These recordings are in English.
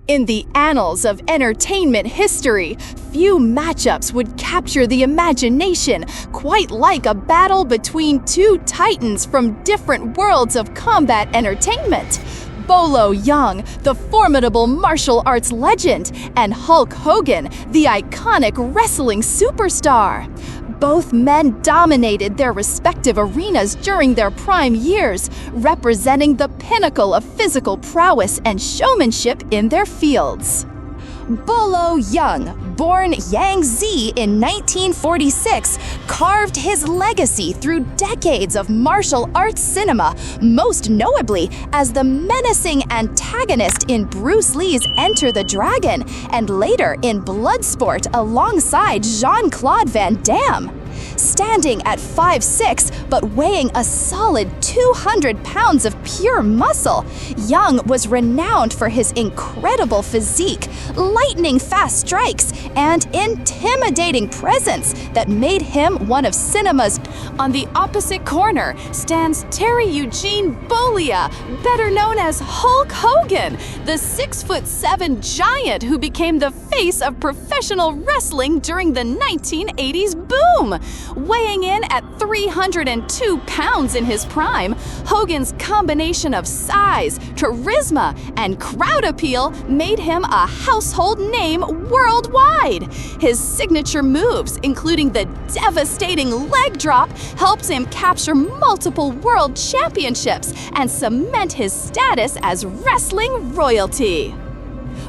In the annals of entertainment history, few matchups would capture the imagination quite like a battle between two titans from different worlds of combat entertainment. Bolo Yeung, the formidable martial arts legend, and Hulk Hogan, the iconic wrestling superstar. Both men dominated their respective arenas during their prime years, representing the pinnacle of physical prowess and showmanship in their fields. Bolo Yeung, born Yangzi in 1946, carved his legacy through decades of martial arts cinema, most notably as the menacing antagonist in Bruce Lee's Enter the Dragon, and later in Bloodsport alongside Jean-Claude Van Damme. Standing at 5'6", but weighing a solid 200 pounds of pure muscle, Yeung was renowned for his incredible physique, lightning-fast strikes, and intimidating presence that made him one of cinema's. On the opposite corner stands Terry Eugene Bollea, better known as Hulk Hogan, the 6'7" giant who became the face of professional wrestling during the 1980s boom. Weighing in at 302 pounds in his prime, Hogan's combination of size, charisma, and crowd appeal made him a household name worldwide. His signature moves, including the devastating leg drop, helped him capture multiple world championships and cement his status as wrestling royalty.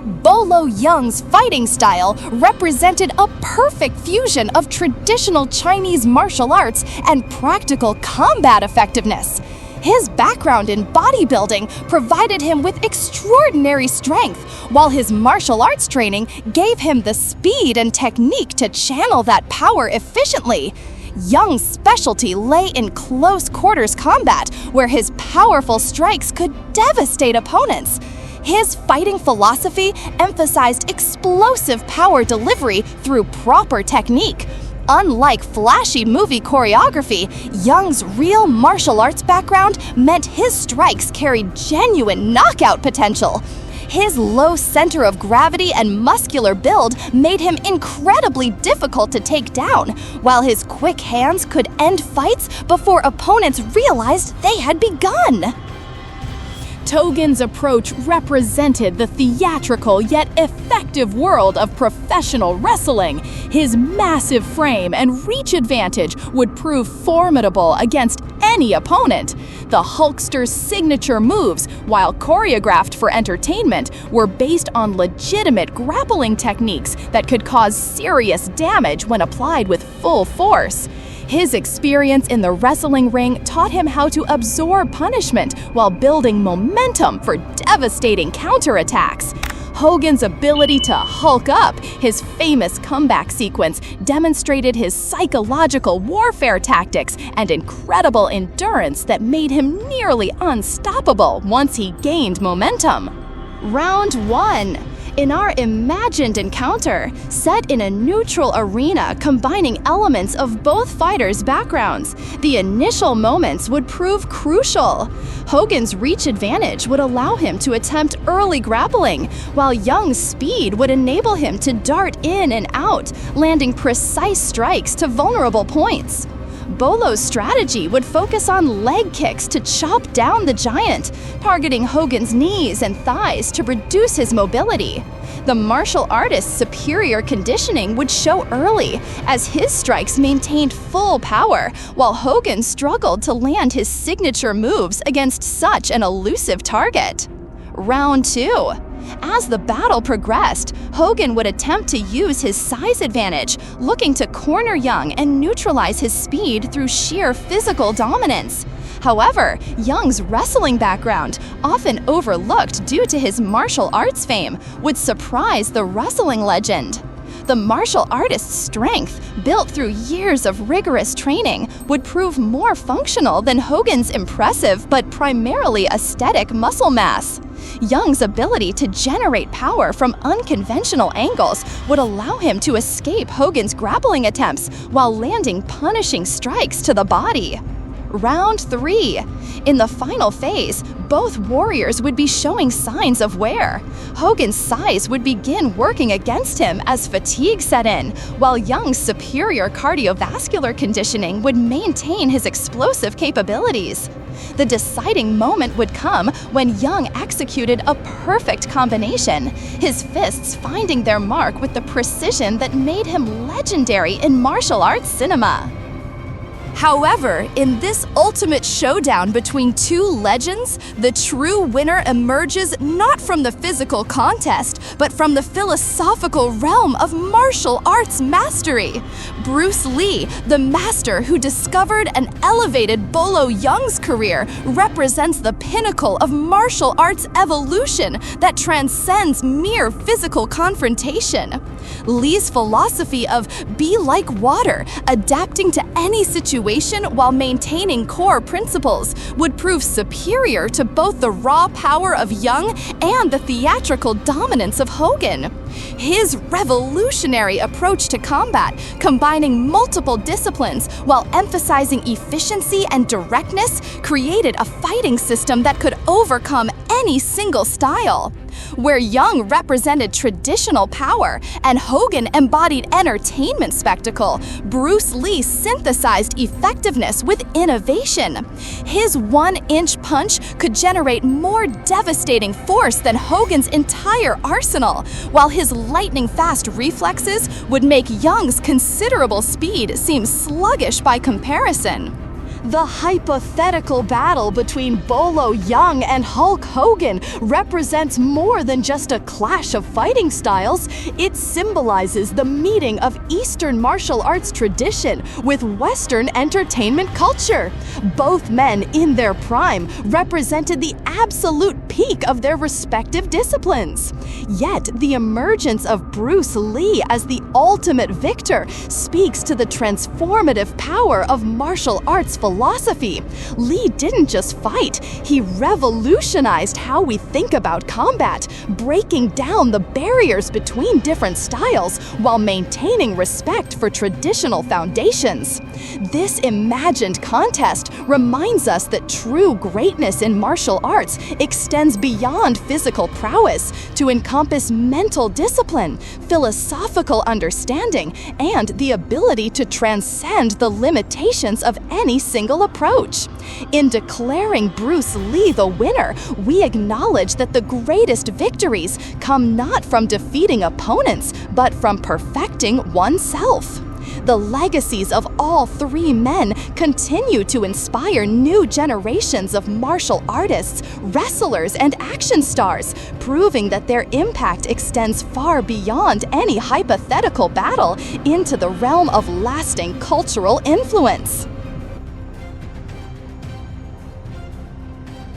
Bolo Yeung's fighting style represented a perfect fusion of traditional Chinese martial arts and practical combat effectiveness. His background in bodybuilding provided him with extraordinary strength, while his martial arts training gave him the speed and technique to channel that power efficiently. Yeung's specialty lay in close quarters combat, where his powerful strikes could devastate opponents. His fighting philosophy emphasized explosive power delivery through proper technique. Unlike flashy movie choreography, Yeung's real martial arts background meant his strikes carried genuine knockout potential. His low center of gravity and muscular build made him incredibly difficult to take down, while his quick hands could end fights before opponents realized they had begun. Hogan's approach represented the theatrical yet effective world of professional wrestling. His massive frame and reach advantage would prove formidable against any opponent. The Hulkster's signature moves, while choreographed for entertainment, were based on legitimate grappling techniques that could cause serious damage when applied with full force. His experience in the wrestling ring taught him how to absorb punishment while building momentum for devastating counterattacks. Hogan's ability to Hulk up, his famous comeback sequence, demonstrated his psychological warfare tactics and incredible endurance that made him nearly unstoppable once he gained momentum. Round 1. In our imagined encounter, set in a neutral arena combining elements of both fighters' backgrounds, the initial moments would prove crucial. Hogan's reach advantage would allow him to attempt early grappling, while Yeung's speed would enable him to dart in and out, landing precise strikes to vulnerable points. Bolo's strategy would focus on leg kicks to chop down the giant, targeting Hogan's knees and thighs to reduce his mobility. The martial artist's superior conditioning would show early, as his strikes maintained full power, while Hogan struggled to land his signature moves against such an elusive target. Round 2. As the battle progressed, Hogan would attempt to use his size advantage, looking to corner Yeung and neutralize his speed through sheer physical dominance. However, Yeung's wrestling background, often overlooked due to his martial arts fame, would surprise the wrestling legend. The martial artist's strength, built through years of rigorous training, would prove more functional than Hogan's impressive but primarily aesthetic muscle mass. Yeung's ability to generate power from unconventional angles would allow him to escape Hogan's grappling attempts while landing punishing strikes to the body. Round 3. In the final phase, both warriors would be showing signs of wear. Hogan's size would begin working against him as fatigue set in, while Yeung's superior cardiovascular conditioning would maintain his explosive capabilities. The deciding moment would come when Yeung executed a perfect combination, his fists finding their mark with the precision that made him legendary in martial arts cinema. However, in this ultimate showdown between two legends, the true winner emerges not from the physical contest, but from the philosophical realm of martial arts mastery. Bruce Lee, the master who discovered and elevated Bolo Yeung's career, represents the pinnacle of martial arts evolution that transcends mere physical confrontation. Lee's philosophy of be like water, adapting to any situation while maintaining core principles, would prove superior to both the raw power of Yeung and the theatrical dominance of Hogan. His revolutionary approach to combat, combining multiple disciplines while emphasizing efficiency and directness, created a fighting system that could overcome any single style. Where Yeung represented traditional power and Hogan embodied entertainment spectacle, Bruce Lee synthesized effectiveness with innovation. His 1-inch punch could generate more devastating force than Hogan's entire arsenal, while his lightning-fast reflexes would make Yeung's considerable speed seem sluggish by comparison. The hypothetical battle between Bolo Yeung and Hulk Hogan represents more than just a clash of fighting styles. It symbolizes the meeting of Eastern martial arts tradition with Western entertainment culture. Both men, in their prime, represented the absolute peak of their respective disciplines. Yet, the emergence of Bruce Lee as the ultimate victor speaks to the transformative power of martial arts philosophy. Lee didn't just fight, he revolutionized how we think about combat, breaking down the barriers between different styles while maintaining respect for traditional foundations. This imagined contest reminds us that true greatness in martial arts extends beyond physical prowess to encompass mental discipline, philosophical understanding, and the ability to transcend the limitations of any single approach. In declaring Bruce Lee the winner, we acknowledge that the greatest victories come not from defeating opponents, but from perfecting oneself. The legacies of all three men continue to inspire new generations of martial artists, wrestlers, and action stars, proving that their impact extends far beyond any hypothetical battle into the realm of lasting cultural influence.